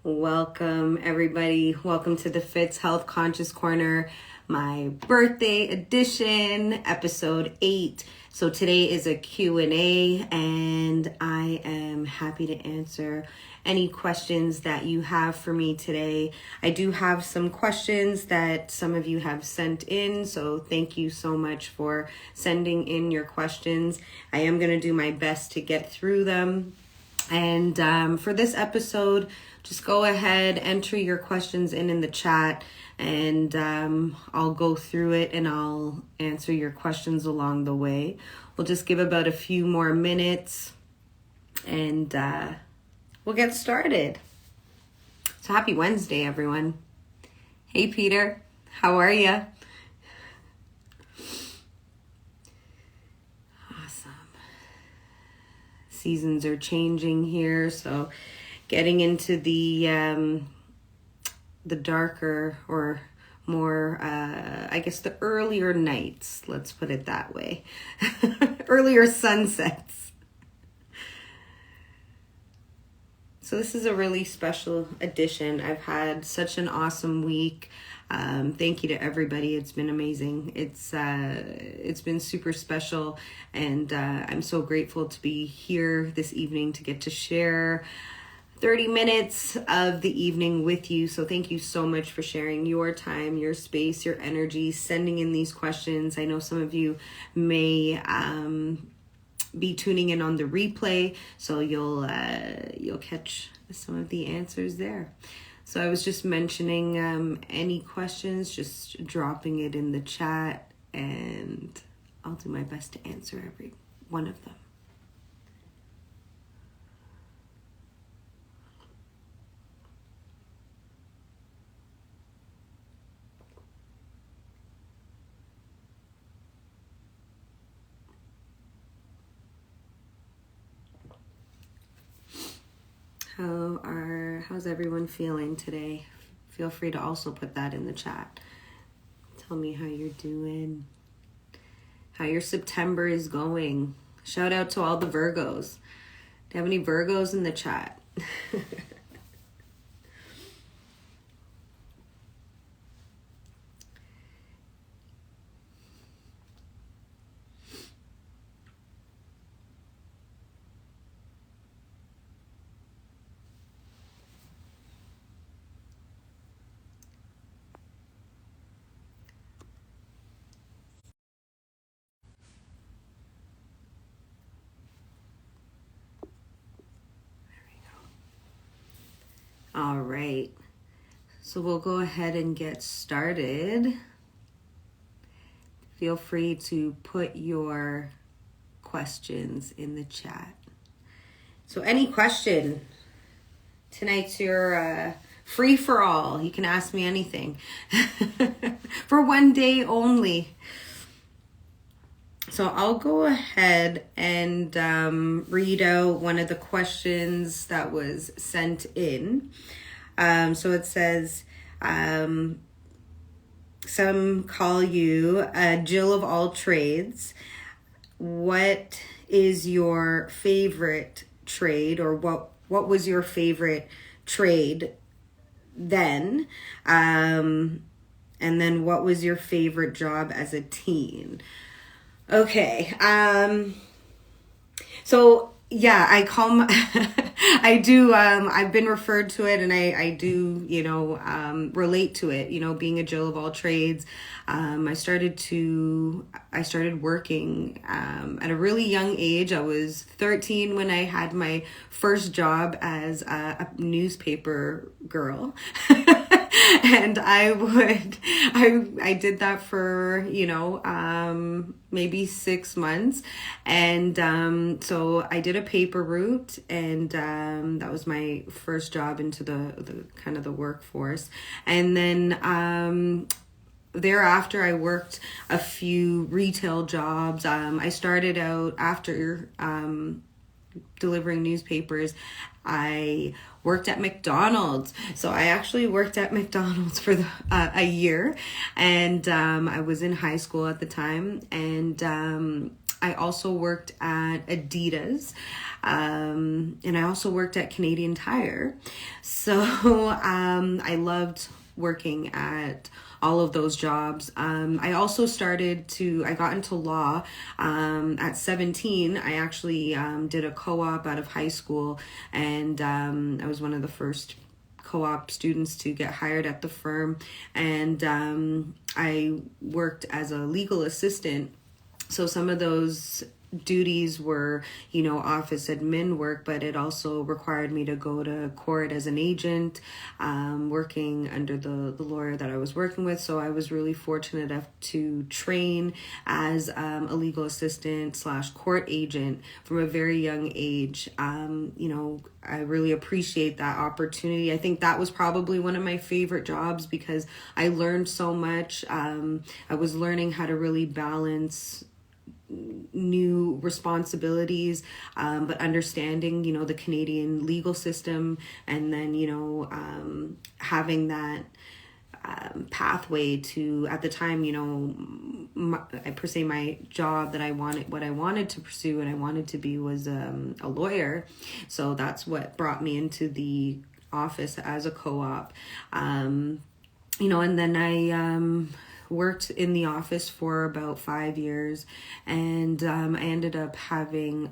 Welcome, everybody. Welcome to the Fitz Health Conscious Corner, my birthday edition, episode 8. So today is a Q&A, and I am happy to answer any questions that you have for me today. I do have some questions that some of you have sent in, so thank you so much for sending in your questions. I am going to do my best to get through them. And for this episode, just go ahead, enter your questions in the chat, and I'll go through it and I'll answer your questions along the way. We'll just give about a few more minutes and we'll get started. So happy Wednesday, everyone. Hey, Peter, how are you? Awesome. Seasons are changing here, so getting into the darker or more, I guess the earlier nights, let's put it that way. Earlier sunsets. So this is a really special edition. I've had such an awesome week. Thank you to everybody. It's been amazing. It's been super special, and I'm so grateful to be here this evening to get to share 30 minutes of the evening with you. So thank you so much for sharing your time, your space, your energy, sending in these questions. I know some of you may be tuning in on the replay, so you'll catch some of the answers there. So I was just mentioning any questions, just dropping it in the chat, and I'll do my best to answer every one of them. How's everyone feeling today? Feel free to also put that in the chat. Tell me how you're doing, how your September is going. Shout out to all the Virgos. Do you have any Virgos in the chat? All right, so we'll go ahead and get started. Feel free to put your questions in the chat. So any question, tonight's your free for all. You can ask me anything for one day only. So I'll go ahead and read out one of the questions that was sent in. So it says, some call you Jill of all trades. What is your favorite trade, or what was your favorite trade then? And then what was your favorite job as a teen? Okay. So yeah, I do, I've been referred to it, and I do, relate to it, being a Jill of all trades. I started working, at a really young age. I was 13 when I had my first job as a newspaper girl. And I did that for, maybe 6 months. And so I did a paper route, and that was my first job into the kind of the workforce. And then thereafter, I worked a few retail jobs. I started out after delivering newspapers. I worked at McDonald's. So I actually worked at McDonald's for a year, and I was in high school at the time, and I also worked at Adidas, and I also worked at Canadian Tire. So I loved working at all of those jobs. I also I got into law at 17. I actually did a co-op out of high school, and I was one of the first co-op students to get hired at the firm, and I worked as a legal assistant. So some of those duties were, office admin work, but it also required me to go to court as an agent, working under the lawyer that I was working with. So I was really fortunate enough to train as a legal assistant / court agent from a very young age. I really appreciate that opportunity. I think that was probably one of my favorite jobs because I learned so much. I was learning how to really balance new responsibilities, but understanding, the Canadian legal system, and then, having that pathway to, at the time, my job that what I wanted to pursue and I wanted to be was a lawyer. So that's what brought me into the office as a co-op. And then I worked in the office for about 5 years, and I ended up having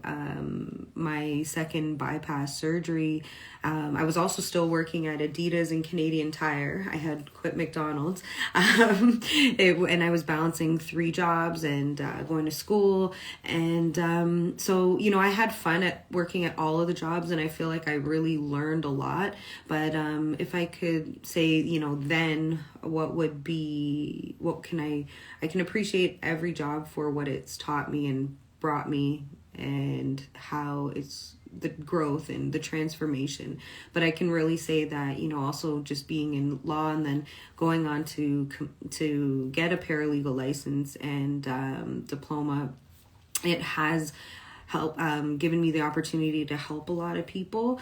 my second bypass surgery. I was also still working at Adidas and Canadian Tire. I had quit McDonald's, and I was balancing 3 jobs and going to school. And so, I had fun at working at all of the jobs, and I feel like I really learned a lot. But if I could say, then what can I can appreciate every job for what it's taught me and brought me, and how it's the growth and the transformation. But I can really say that, also just being in law and then going on to get a paralegal license and diploma, it has given me the opportunity to help a lot of people.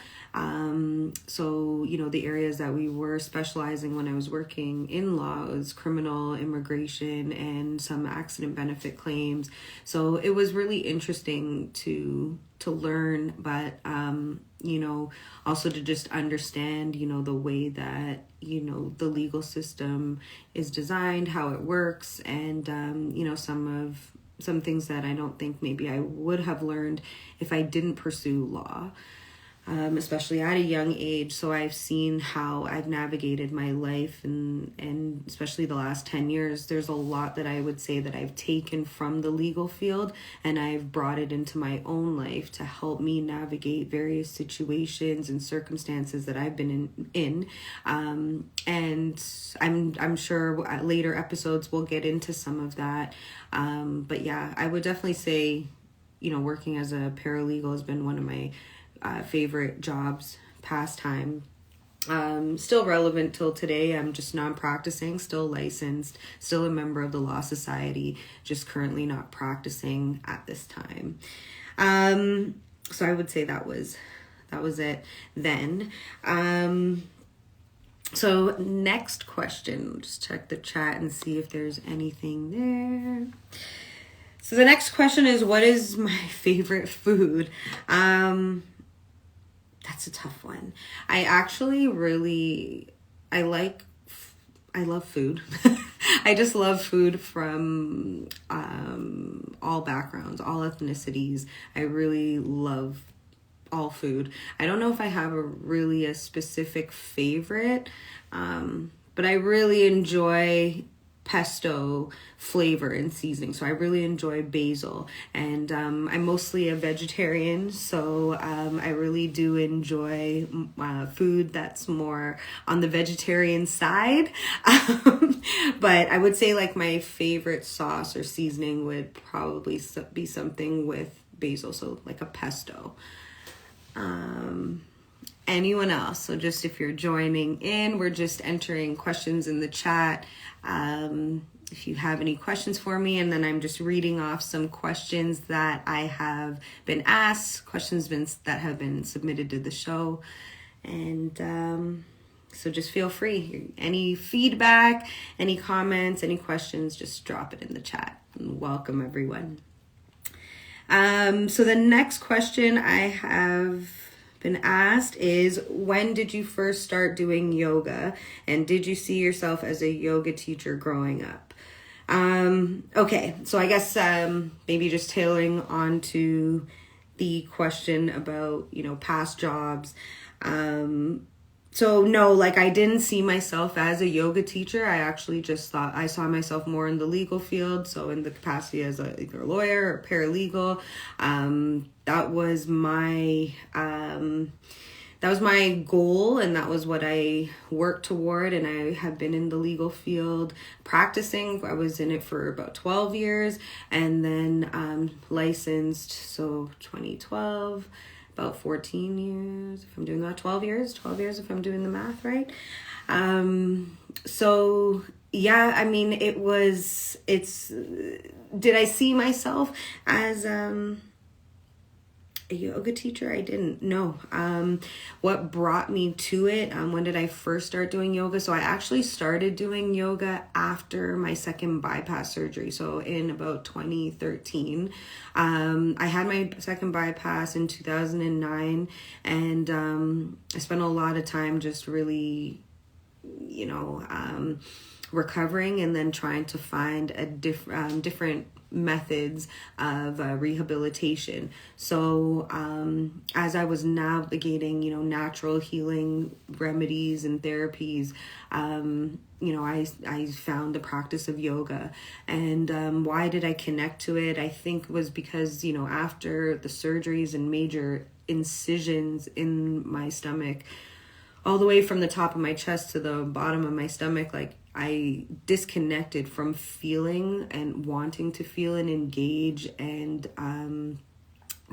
So, the areas that we were specializing when I was working in law was criminal, immigration, and some accident benefit claims. So it was really interesting to learn, but, also to just understand, the way that, the legal system is designed, how it works, and, some things that I don't think maybe I would have learned if I didn't pursue law, especially at a young age. So I've seen how I've navigated my life, and especially the last 10 years, there's a lot that I would say that I've taken from the legal field and I've brought it into my own life to help me navigate various situations and circumstances that I've been in. And I'm sure later episodes we'll get into some of that. But yeah, I would definitely say, working as a paralegal has been one of my favorite jobs, pastime. Still relevant till today. I'm just non-practicing, still licensed, still a member of the Law Society, just currently not practicing at this time. So I would say that was it then. So next question, just check the chat and see if there's anything there. So the next question is, what is my favorite food? That's a tough one. I love food. I just love food from all backgrounds, all ethnicities. I really love all food. I don't know if I have a specific favorite, but I really enjoy pesto flavor and seasoning. So I really enjoy basil, and I'm mostly a vegetarian, so I really do enjoy food that's more on the vegetarian side. But I would say like my favorite sauce or seasoning would probably be something with basil, so like a pesto. Anyone else? So just if you're joining in, we're just entering questions in the chat. If you have any questions for me, and then I'm just reading off some questions that I have been asked, questions that have been submitted to the show. And so just feel free. Any feedback, any comments, any questions, just drop it in the chat. And welcome everyone. So the next question I have been asked is, when did you first start doing yoga, and did you see yourself as a yoga teacher growing up? Okay, so I guess maybe just tailing on to the question about, past jobs. So no, like I didn't see myself as a yoga teacher. I actually just thought I saw myself more in the legal field. So in the capacity as either a lawyer or paralegal. That was my goal, and that was what I worked toward. And I have been in the legal field practicing. I was in it for about 12 years, and then licensed. So 2012. About 14 years, if I'm doing that, 12 years if I'm doing the math right. So yeah, I mean, did I see myself as, a yoga teacher? I didn't know. What brought me to it? When did I first start doing yoga? So I actually started doing yoga after my second bypass surgery. So in about 2013, I had my second bypass in 2009, and I spent a lot of time just really, recovering, and then trying to find a different methods of rehabilitation. So as I was navigating, natural healing remedies and therapies, I found the practice of yoga. And why did I connect to it? I think was because, after the surgeries and major incisions in my stomach, all the way from the top of my chest to the bottom of my stomach, like I disconnected from feeling and wanting to feel and engage, and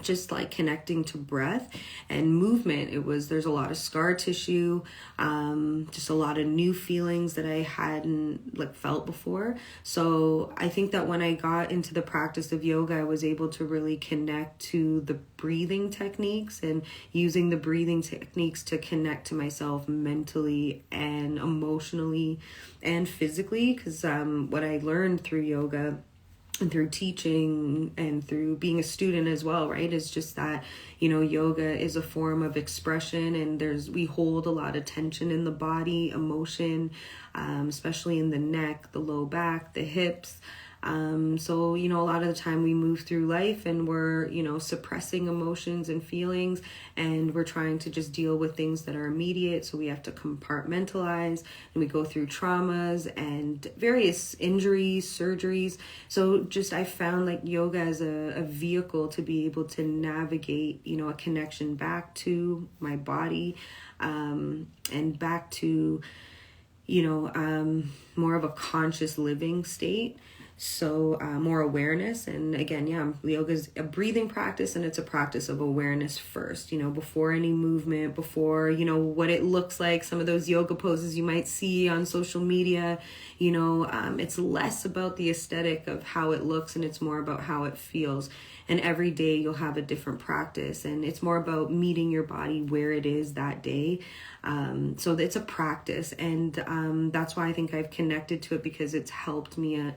just like connecting to breath and movement. There's a lot of scar tissue, just a lot of new feelings that I hadn't felt before. So I think that when I got into the practice of yoga, I was able to really connect to the breathing techniques, and using the breathing techniques to connect to myself mentally and emotionally and physically. Because what I learned through yoga and through teaching and through being a student as well, right, is just that, yoga is a form of expression, and we hold a lot of tension in the body, emotion, especially in the neck, the low back, the hips. So, a lot of the time we move through life and we're, suppressing emotions and feelings, and we're trying to just deal with things that are immediate. So we have to compartmentalize, and we go through traumas and various injuries, surgeries. So I found yoga as a vehicle to be able to navigate, a connection back to my body, and back to, more of a conscious living state. So more awareness. And again, yoga is a breathing practice, and it's a practice of awareness first, before any movement, before, what it looks like. Some of those yoga poses you might see on social media, it's less about the aesthetic of how it looks, and it's more about how it feels. And every day you'll have a different practice, and it's more about meeting your body where it is that day. So it's a practice, and that's why I think I've connected to it, because it's helped me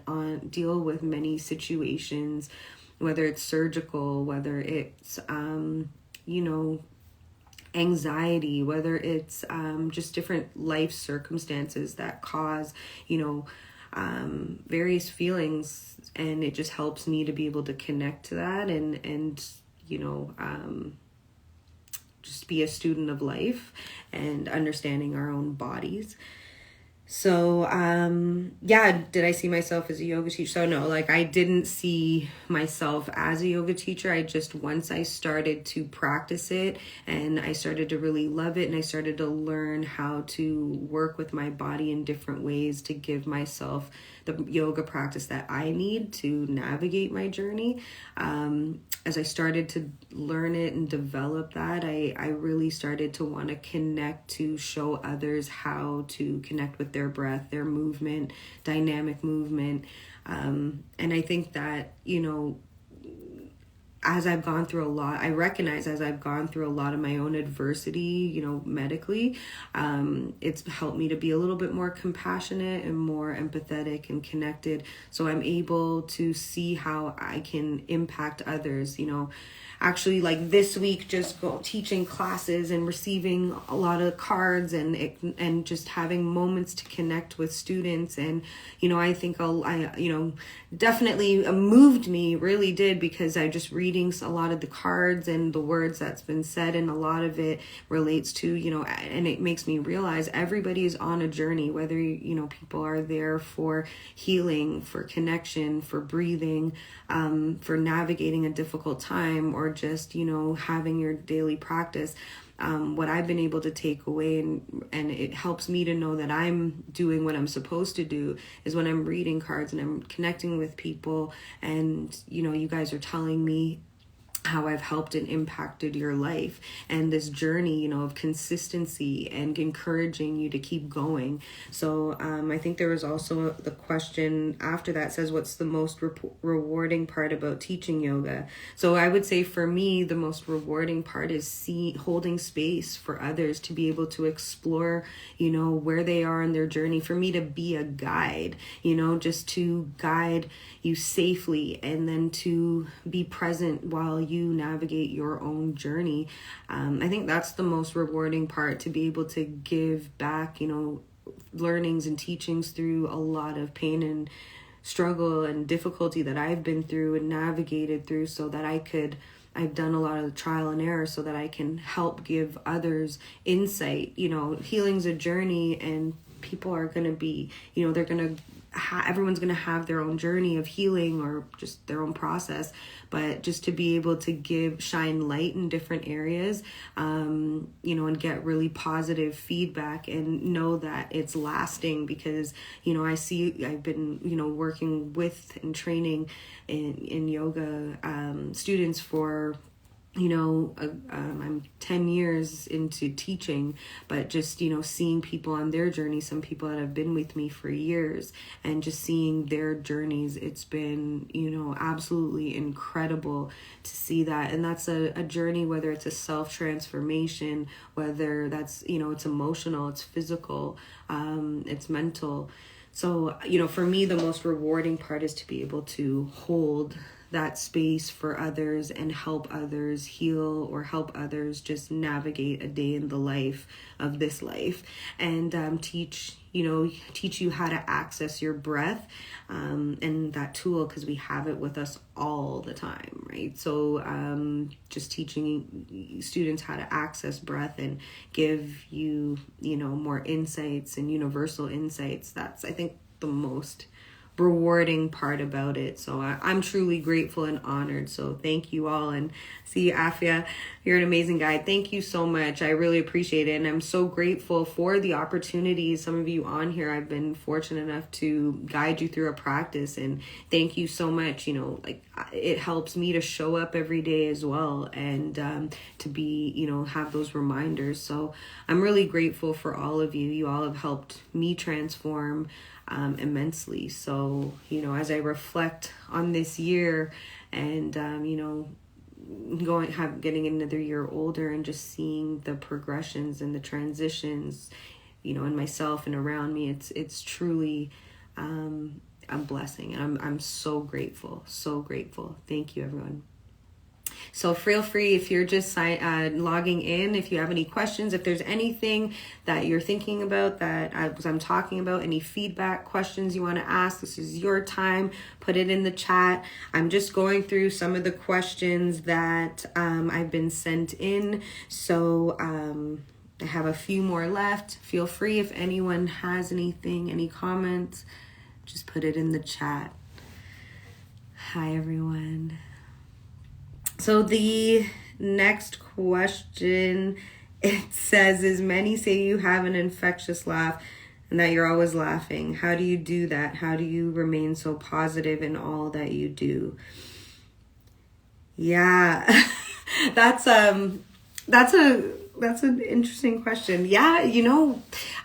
deal with many situations, whether it's surgical, whether it's anxiety, whether it's just different life circumstances that cause various feelings, and it just helps me to be able to connect to that, and just be a student of life and understanding our own bodies. So, did I see myself as a yoga teacher? So no, I didn't see myself as a yoga teacher. Once I started to practice it, and I started to really love it, and I started to learn how to work with my body in different ways to give myself the yoga practice that I need to navigate my journey. As I started to learn it and develop that, I really started to want to connect, to show others how to connect with their breath, their movement, dynamic movement. And I think that, as I've gone through a lot, I recognize as I've gone through a lot of my own adversity, medically, it's helped me to be a little bit more compassionate and more empathetic and connected. So I'm able to see how I can impact others, actually like this week, just teaching classes and receiving a lot of cards and just having moments to connect with students. And, I think definitely moved me, really did, because I just reading a lot of the cards and the words that's been said, and a lot of it relates to, and it makes me realize everybody is on a journey, whether, people are there for healing, for connection, for breathing, for navigating a difficult time, or just, having your daily practice. What I've been able to take away, and it helps me to know that I'm doing what I'm supposed to do, is when I'm reading cards and I'm connecting with people, and you guys are telling me how I've helped and impacted your life, and this journey, of consistency and encouraging you to keep going. So I think there was also the question after that says, what's the most rewarding part about teaching yoga? So I would say for me, the most rewarding part is holding space for others to be able to explore, where they are in their journey, for me to be a guide, just to guide you safely, and then to be present while you navigate your own journey. I think that's the most rewarding part, to be able to give back, learnings and teachings through a lot of pain and struggle and difficulty that I've been through and navigated through, so that I've done a lot of trial and error so that I can help give others insight. Healing's a journey, and people are going to be, they're going to everyone's going to have their own journey of healing, or just their own process, but just to be able to shine light in different areas, and get really positive feedback, and know that it's lasting, because, I've been, working with and training in yoga, students for, I'm 10 years into teaching, but just, seeing people on their journey, some people that have been with me for years, and just seeing their journeys, it's been, absolutely incredible to see that. And that's a journey, whether it's a self-transformation, whether that's, it's emotional, it's physical, it's mental. So, for me, the most rewarding part is to be able to hold that space for others and help others heal, or help others just navigate a day in the life of this life, and teach you how to access your breath, and that tool, because we have it with us all the time, right? So just teaching students how to access breath and give you, more insights and universal insights. That's, I think, the most rewarding part about it. So I'm truly grateful and honored. So thank you all. And see, Afia, you're an amazing guy. Thank you so much. I really appreciate it. And I'm so grateful for the opportunities. Some of you on here, I've been fortunate enough to guide you through a practice. And thank you so much. It helps me to show up every day as well, and to be, have those reminders. So I'm really grateful for all of you. You all have helped me transform immensely. So, as I reflect on this year, and, getting another year older, and just seeing the progressions and the transitions, in myself and around me, it's truly, a blessing. And I'm so grateful, so grateful. Thank you, everyone. So feel free, if you're just logging in, if you have any questions, if there's anything that you're thinking about that I'm talking about, any feedback, questions you want to ask, this is your time. Put it in the chat. I'm just going through some of the questions that I've been sent in. So I have a few more left. Feel free, if anyone has anything, any comments, just put it in the chat. Hi, everyone. So the next question, it says, as many say you have an infectious laugh and that you're always laughing. How do you do that? How do you remain so positive in all that you do? Yeah, that's an interesting question. Yeah,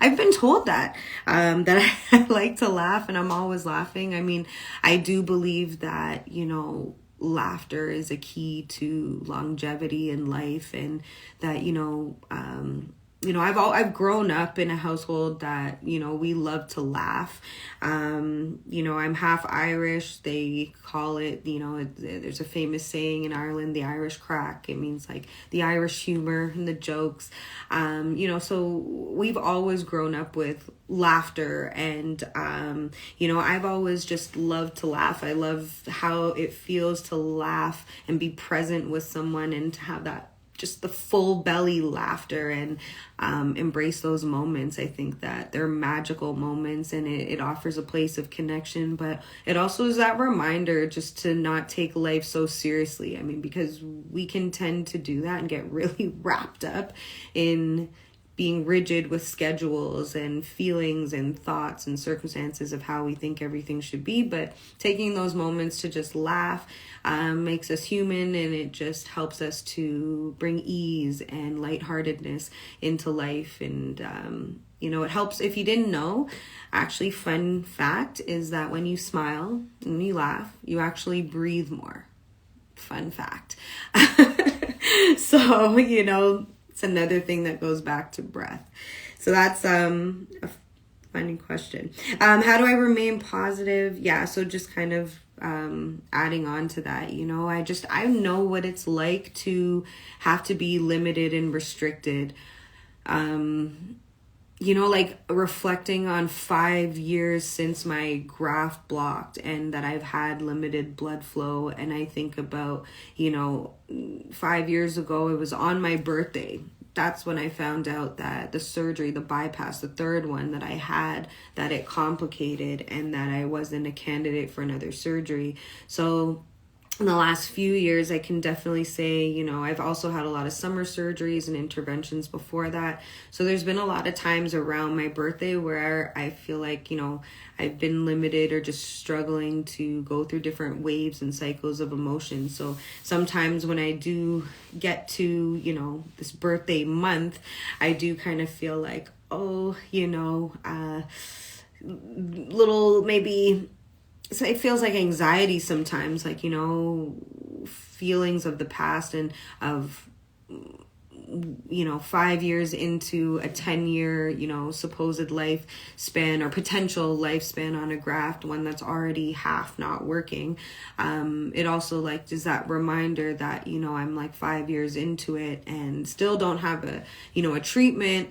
I've been told that I like to laugh, and I'm always laughing. I mean, I do believe that, laughter is a key to longevity in life, and that, I've grown up in a household that, we love to laugh. I'm half Irish. They call it, there's a famous saying in Ireland, the Irish crack. It means like the Irish humor and the jokes. So we've always grown up with laughter, and, I've always just loved to laugh. I love how it feels to laugh and be present with someone, and to have that just the full belly laughter, and embrace those moments. I think that they're magical moments, and it offers a place of connection, but it also is that reminder just to not take life so seriously. I mean, because we can tend to do that and get really wrapped up in being rigid with schedules and feelings and thoughts and circumstances of how we think everything should be. But taking those moments to just laugh makes us human, and it just helps us to bring ease and lightheartedness into life. And, it helps. If you didn't know, actually, fun fact is that when you smile and you laugh, you actually breathe more. Fun fact. So, it's another thing that goes back to breath. So that's a funny question. How do I remain positive? Yeah, so just kind of adding on to that, I know what it's like to have to be limited and restricted. Like reflecting on 5 years since my graft blocked and that I've had limited blood flow. And I think about, 5 years ago, it was on my birthday. That's when I found out that the surgery, the bypass, the third one that I had, that it complicated and that I wasn't a candidate for another surgery. So in the last few years, I can definitely say, I've also had a lot of summer surgeries and interventions before that. So there's been a lot of times around my birthday where I feel like, I've been limited or just struggling to go through different waves and cycles of emotion. So sometimes when I do get to, this birthday month, I do kind of feel like, little maybe... So it feels like anxiety sometimes, like, feelings of the past and of, 5 years into a 10-year, supposed lifespan or potential lifespan on a graft, one that's already half not working. It also is that reminder that, I'm 5 years into it and still don't have a treatment.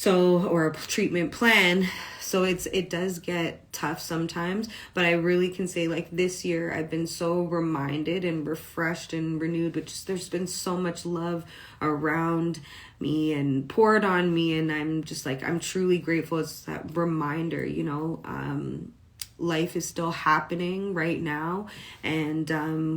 Or a treatment plan. So it does get tough sometimes, but I really can say this year I've been so reminded and refreshed and renewed, there's been so much love around me and poured on me. And I'm just I'm truly grateful. It's that reminder, life is still happening right now, and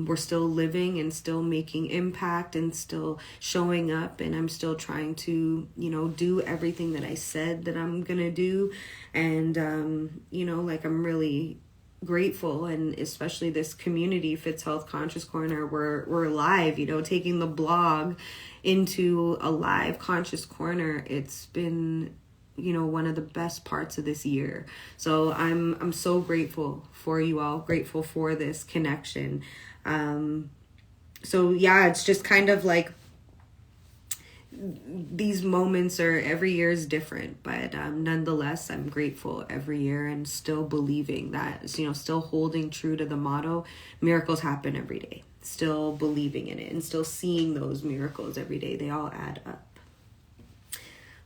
we're still living and still making impact and still showing up, and I'm still trying to do everything that I said that I'm gonna do. And I'm really grateful, and especially this community, Fitz Health Conscious Corner, we're live, taking the blog into a live conscious corner. It's been one of the best parts of this year. So I'm so grateful for you all, grateful for this connection. So yeah, it's just kind of these moments every year is different, but nonetheless, I'm grateful every year and still believing that, still holding true to the motto, miracles happen every day, still believing in it and still seeing those miracles every day. They all add up.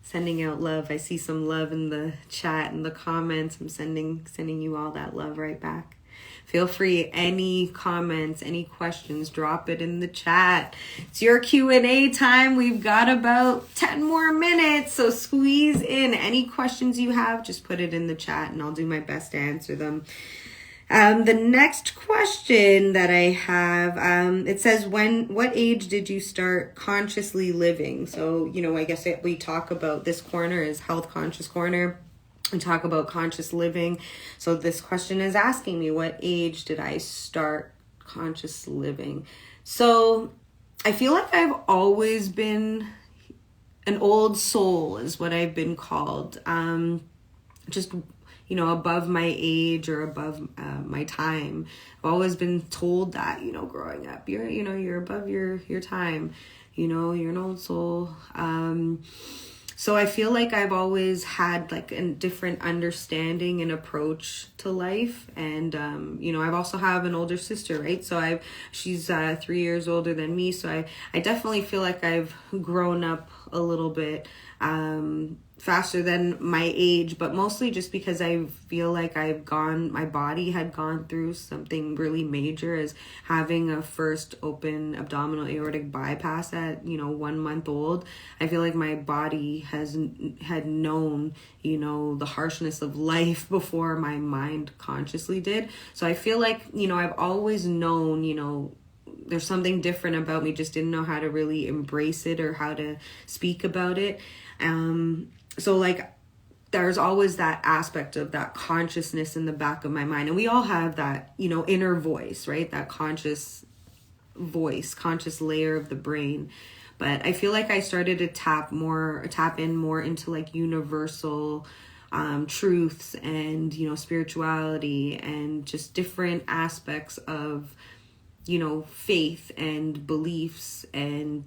Sending out love. I see some love in the chat and the comments. I'm sending you all that love right back. Feel free, any comments, any questions, drop it in the chat. It's your Q&A time. We've got about 10 more minutes, so squeeze in. Any questions you have, just put it in the chat and I'll do my best to answer them. The next question that I have, it says, what age did you start consciously living? So, I guess we talk about, this corner is Health Conscious Corner. We talk about conscious living. So this question is asking me, what age did I start conscious living? So I feel like I've always been an old soul is what I've been called. Just, above my age or above my time. I've always been told that, growing up, you're above your time, you're an old soul. So I feel like I've always had like a different understanding and approach to life. And, I've also have an older sister, right? So she's 3 years older than me. So I definitely feel like I've grown up a little bit faster than my age, but mostly just because I feel like my body had gone through something really major, as having a first open abdominal aortic bypass at 1 month old. I feel like my body had known the harshness of life before my mind consciously did. So I feel like I've always known there's something different about me, just didn't know how to really embrace it or how to speak about it. So like there's always that aspect of that consciousness in the back of my mind. And we all have that, inner voice, right? That conscious voice, conscious layer of the brain. But I feel like I started to tap in more into like universal truths and, spirituality and just different aspects of, faith and beliefs and,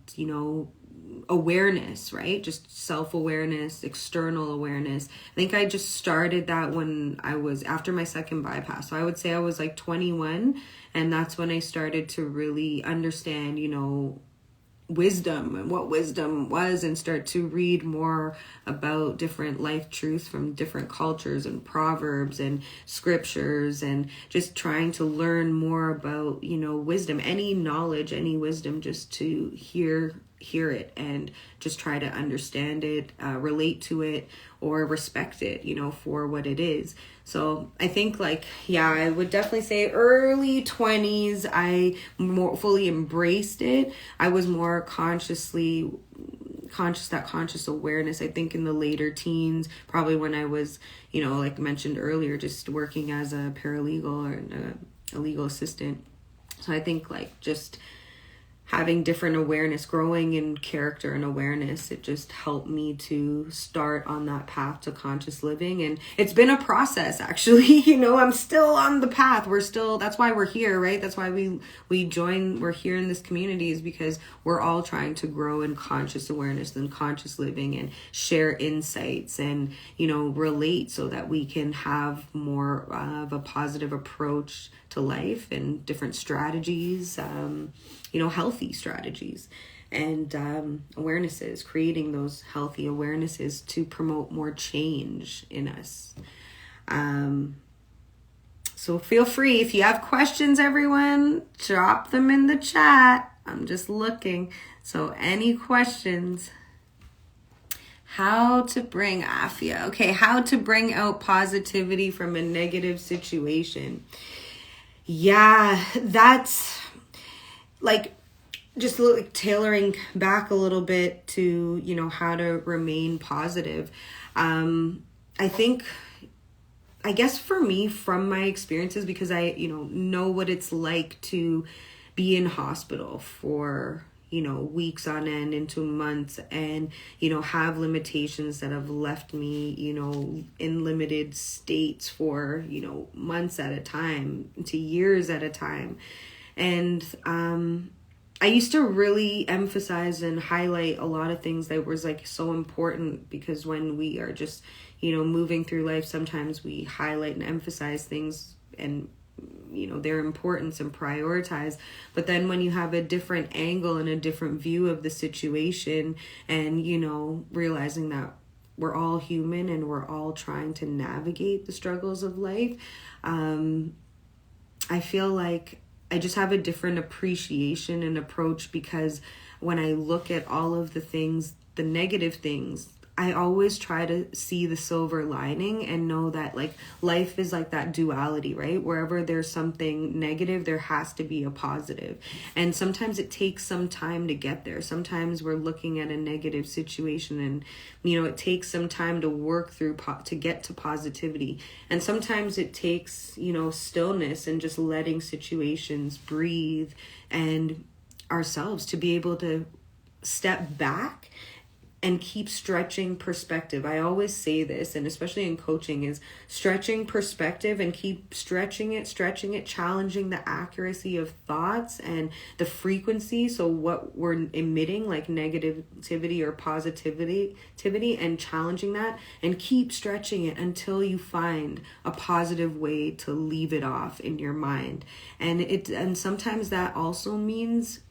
awareness, right? Just self-awareness, external awareness. I think I just started that when I was after my second bypass. So I would say I was like 21, and that's when I started to really understand, wisdom and what wisdom was, and start to read more about different life truths from different cultures and proverbs and scriptures, and just trying to learn more about, wisdom, any knowledge, any wisdom, just to hear it and just try to understand it, relate to it, or respect it, for what it is. So I think I would definitely say early 20s, I more fully embraced it. I was more conscious awareness. I think in the later teens, probably when I was, like I mentioned earlier, just working as a paralegal or a legal assistant. So I think just having different awareness, growing in character and awareness, it just helped me to start on that path to conscious living. And it's been a process, actually. I'm still on the path. That's why we're here, right? That's why we're here in this community, is because we're all trying to grow in conscious awareness and conscious living, and share insights and, relate, so that we can have more of a positive approach to life and different strategies, healthy strategies and awarenesses, creating those healthy awarenesses to promote more change in us. So feel free, if you have questions, everyone, drop them in the chat. I'm just looking. So any questions? How to bring Afia. Okay, how to bring out positivity from a negative situation. Yeah, that's just tailoring back a little bit to, how to remain positive. I guess for me, from my experiences, because I, know what it's like to be in hospital for, weeks on end into months, and, have limitations that have left me, in limited states for, months at a time, to years at a time. And, I used to really emphasize and highlight a lot of things that was so important, because when we are just, moving through life, sometimes we highlight and emphasize things and, their importance and prioritize. But then when you have a different angle and a different view of the situation, and, realizing that we're all human and we're all trying to navigate the struggles of life, I feel like I just have a different appreciation and approach, because when I look at all of the things, the negative things, I always try to see the silver lining and know that life is that duality, right? Wherever there's something negative, there has to be a positive. And sometimes it takes some time to get there. Sometimes we're looking at a negative situation and, it takes some time to work through to get to positivity. And sometimes it takes, stillness and just letting situations breathe, and ourselves to be able to step back and keep stretching perspective. I always say this, and especially in coaching, is stretching perspective and keep stretching it, challenging the accuracy of thoughts and the frequency. So what we're emitting, like negativity or positivity, and challenging that, and keep stretching it until you find a positive way to leave it off in your mind. And sometimes that also means,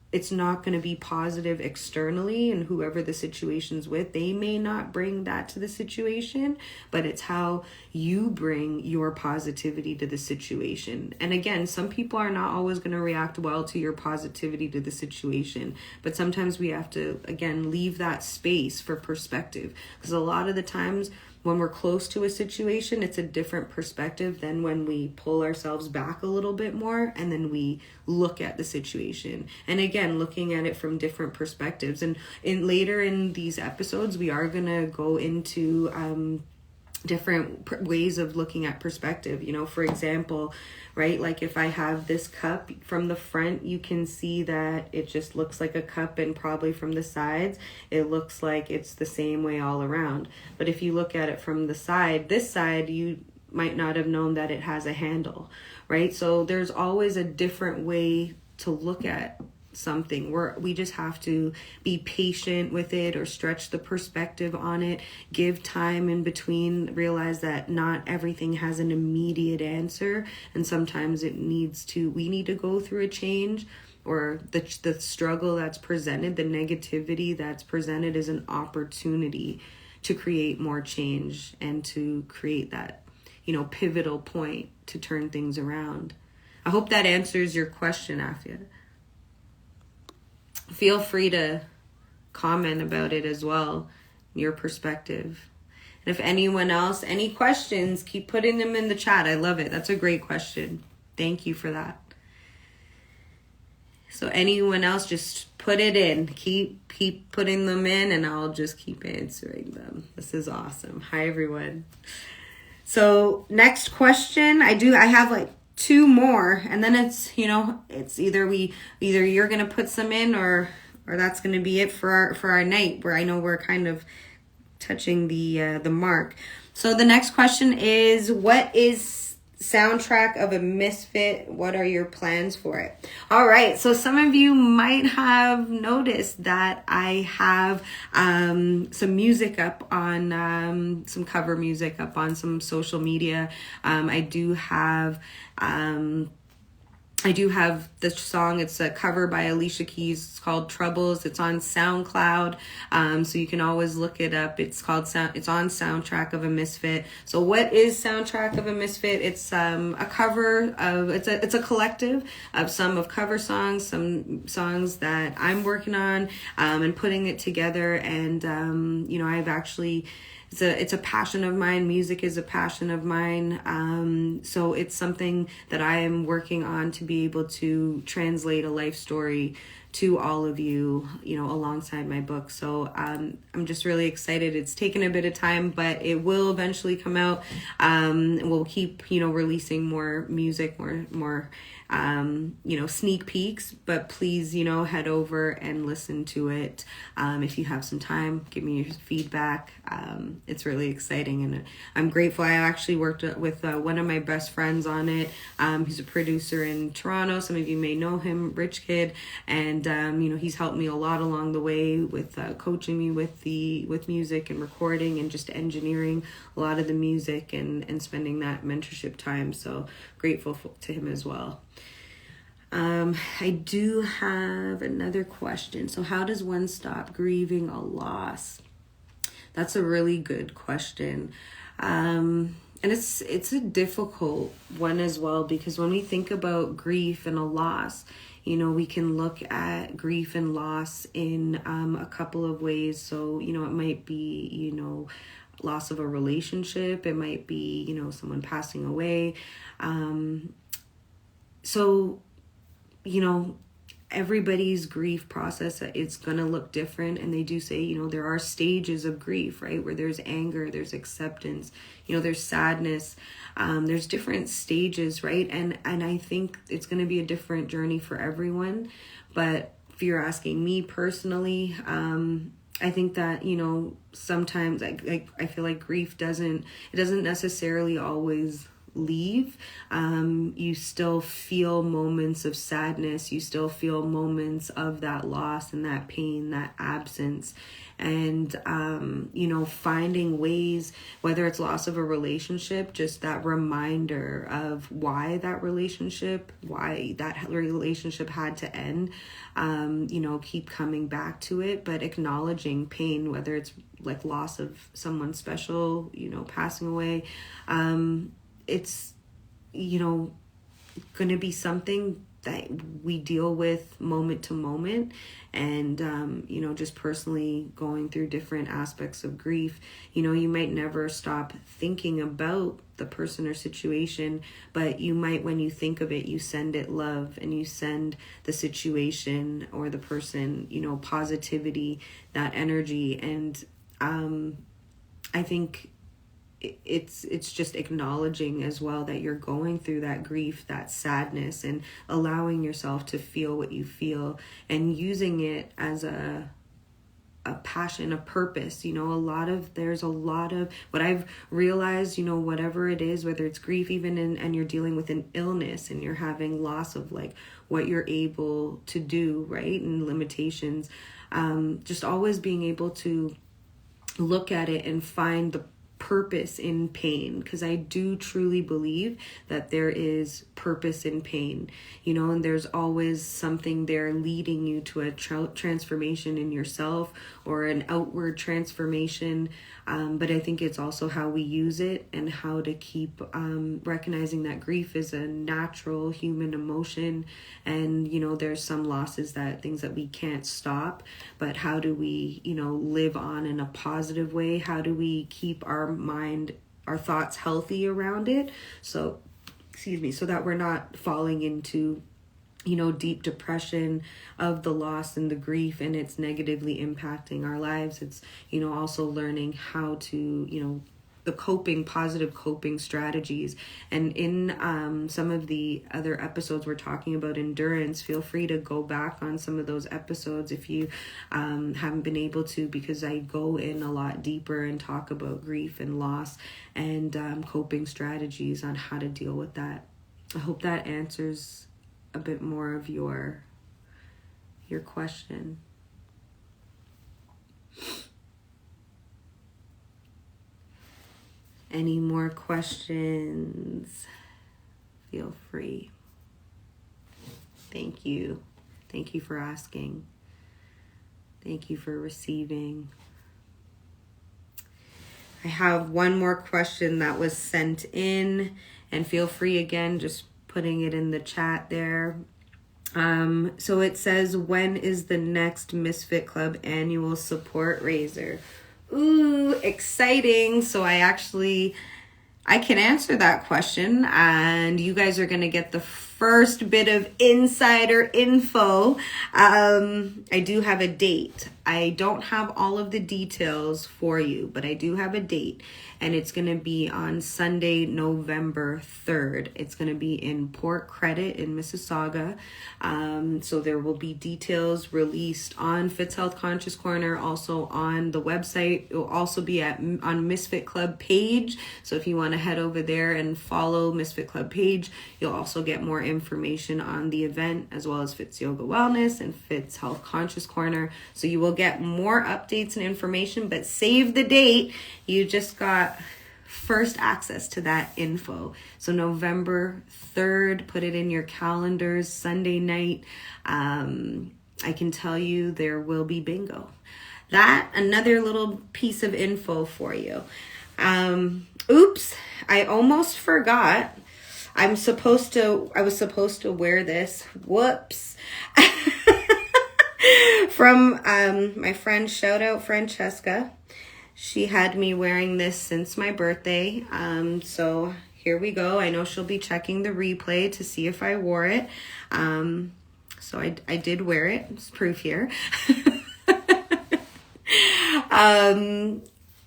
it's not going to be positive externally, and whoever the situation's with, they may not bring that to the situation, but it's how you bring your positivity to the situation. And again, some people are not always going to react well to your positivity to the situation, but sometimes we have to, again, leave that space for perspective, because a lot of the times when we're close to a situation, it's a different perspective than when we pull ourselves back a little bit more and then we look at the situation. And again, looking at it from different perspectives. And later in these episodes, we are going to go into different ways of looking at perspective. For example, right, like if I have this cup from the front, you can see that it just looks like a cup, and probably from the sides it looks like it's the same way all around. But if you look at it from the side, this side, you might not have known that it has a handle, right? So there's always a different way to look at something. We just have to be patient with it, or stretch the perspective on it, give time in between, realize that not everything has an immediate answer, and sometimes we need to go through a change, or the struggle that's presented, the negativity that's presented, is an opportunity to create more change and to create that pivotal point to turn things around. I hope that answers your question, Afia. Feel free to comment about it as well, your perspective. And if anyone else, any questions, keep putting them in the chat. I love it. That's a great question. Thank you for that. So anyone else, just put it in. Keep putting them in, and I'll just keep answering them. This is awesome. Hi, everyone. So next question, I have like 2 more, and then it's either you're gonna put some in, or that's gonna be it for our night, where I know we're kind of touching the mark. So the next question is, what is soundtrack of a misfit? What are your plans for it? All right, so some of you might have noticed that I have some music up on some cover music up on some social media. I do have the song. It's a cover by Alicia Keys. It's called Troubles. It's on SoundCloud. So you can always look it up. It's on Soundtrack of a Misfit. So what is Soundtrack of a Misfit? It's a cover of, it's a collective of some of cover songs, some songs that I'm working on, and putting it together. And, I've actually, it's a passion of mine. Music is a passion of mine. So it's something that I am working on to be able to translate a life story to all of you, alongside my book. So I'm just really excited. It's taken a bit of time, but it will eventually come out. We'll keep, releasing more music, more sneak peeks, but please, head over and listen to it. If you have some time, give me your feedback. It's really exciting, and I'm grateful. I actually worked with one of my best friends on it. He's a producer in Toronto. Some of you may know him, Rich Kid, and he's helped me a lot along the way with coaching me with music and recording and just engineering a lot of the music and spending that mentorship time. So grateful to him as well. I do have another question. So how does one stop grieving a loss? That's a really good question. And it's a difficult one as well, because when we think about grief and a loss, we can look at grief and loss in a couple of ways. So, it might be, loss of a relationship. It might be, someone passing away. So, everybody's grief process, it's going to look different. And they do say, there are stages of grief, right? Where there's anger, there's acceptance, there's sadness, there's different stages, right? And I think it's going to be a different journey for everyone. But if you're asking me personally, I think that, sometimes I feel like grief doesn't necessarily always leave. You still feel moments of sadness. You still feel moments of that loss and that pain, that absence. And, finding ways, whether it's loss of a relationship, just that reminder of why that relationship had to end, keep coming back to it, but acknowledging pain, whether it's like loss of someone special, passing away. It's, going to be something that we deal with moment to moment. And, just personally going through different aspects of grief, you might never stop thinking about the person or situation, but you might, when you think of it, you send it love, and you send the situation or the person, positivity, that energy. And I think it's just acknowledging as well that you're going through that grief, that sadness, and allowing yourself to feel what you feel and using it as a passion, a purpose. There's a lot of what I've realized, whatever it is, whether it's grief, even and you're dealing with an illness and you're having loss of like what you're able to do, right? And limitations, just always being able to look at it and find the purpose in pain, because I do truly believe that there is purpose in pain, and there's always something there leading you to a transformation in yourself or an outward transformation. But I think it's also how we use it and how to keep recognizing that grief is a natural human emotion. And, there's some losses, things that we can't stop, but how do we, live on in a positive way? How do we keep our mind, our thoughts healthy around it? So that we're not falling into, deep depression of the loss and the grief, and it's negatively impacting our lives. It's, also learning how to, the positive coping strategies. And in some of the other episodes, we're talking about endurance. Feel free to go back on some of those episodes if you haven't been able to, because I go in a lot deeper and talk about grief and loss and coping strategies on how to deal with that. I hope that answers a bit more of your question. Any more questions? Feel free. Thank you. Thank you for asking. Thank you for receiving. I have one more question that was sent in, and feel free again, just putting it in the chat there. So it says, when is the next Misfit Club annual support raiser? Ooh, exciting. So I can answer that question, and you guys are going to get the first bit of insider info. I do have a date. I don't have all of the details for you, but I do have a date, and it's going to be on Sunday, November 3rd. It's going to be in Port Credit in Mississauga. So there will be details released on Fitz Health Conscious Corner, also on the website. It will also be on Misfit Club page. So if you want to head over there and follow Misfit Club page, you'll also get more information on the event, as well as Fitz Yoga Wellness and Fitz Health Conscious Corner. So you will get more updates and information, but save the date. You just got first access to that info. So November 3rd, put it in your calendars, Sunday night. I can tell you there will be bingo. Another little piece of info for you. Oops, I almost forgot. I was supposed to wear this. Whoops. From my friend, shout out Francesca. She had me wearing this since my birthday. So here we go. I know she'll be checking the replay to see if I wore it. So I did wear it. It's proof here.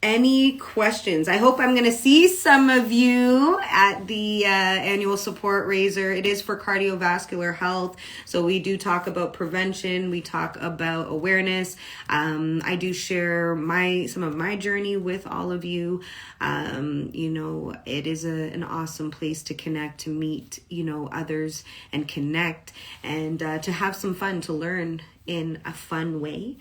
any questions? I hope I'm going to see some of you at the annual support raiser. It is for cardiovascular health. So we do talk about prevention. We talk about awareness. I do share some of my journey with all of you. It is an awesome place to connect, to meet, others and connect, and to have some fun, to learn in a fun way.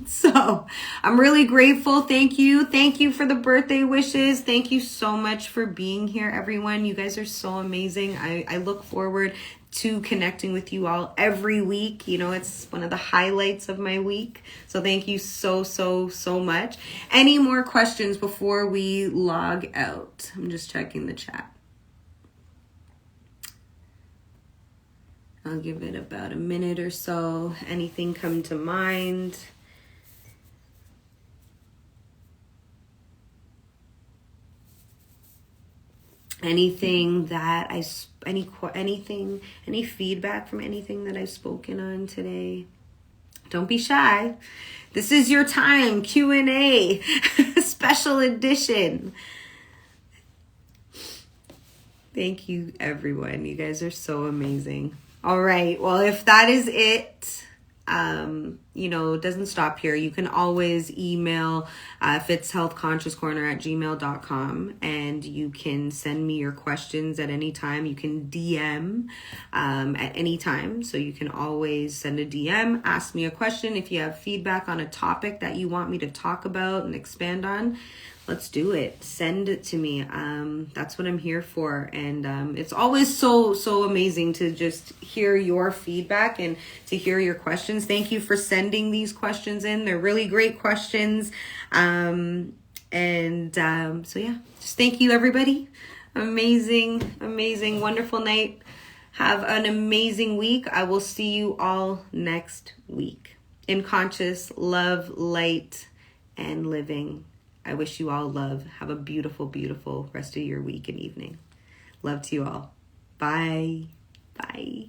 So I'm really grateful. Thank you. Thank you for the birthday wishes. Thank you so much for being here, everyone. You guys are so amazing. I look forward to connecting with you all every week. It's one of the highlights of my week. So thank you so, so, so much. Any more questions before we log out? I'm just checking the chat. I'll give it about a minute or so. Anything come to mind? Anything that any feedback from anything that I've spoken on today? Don't be shy. This is your time. Q&A, special edition. Thank you, everyone. You guys are so amazing. All right. Well, if that is it, it doesn't stop here. You can always email Fitz Health Conscious Corner at gmail.com, and you can send me your questions at any time. You can DM at any time. So you can always send a DM, ask me a question. If you have feedback on a topic that you want me to talk about and expand on, let's do it. Send it to me. That's what I'm here for. And it's always so, so amazing to just hear your feedback and to hear your questions. Thank you for sending these questions in. They're really great questions. So yeah, just thank you, everybody. Amazing, amazing, wonderful night. Have an amazing week. I will see you all next week. In conscious love, light, and living. I wish you all love. Have a beautiful, beautiful rest of your week and evening. Love to you all. Bye. Bye.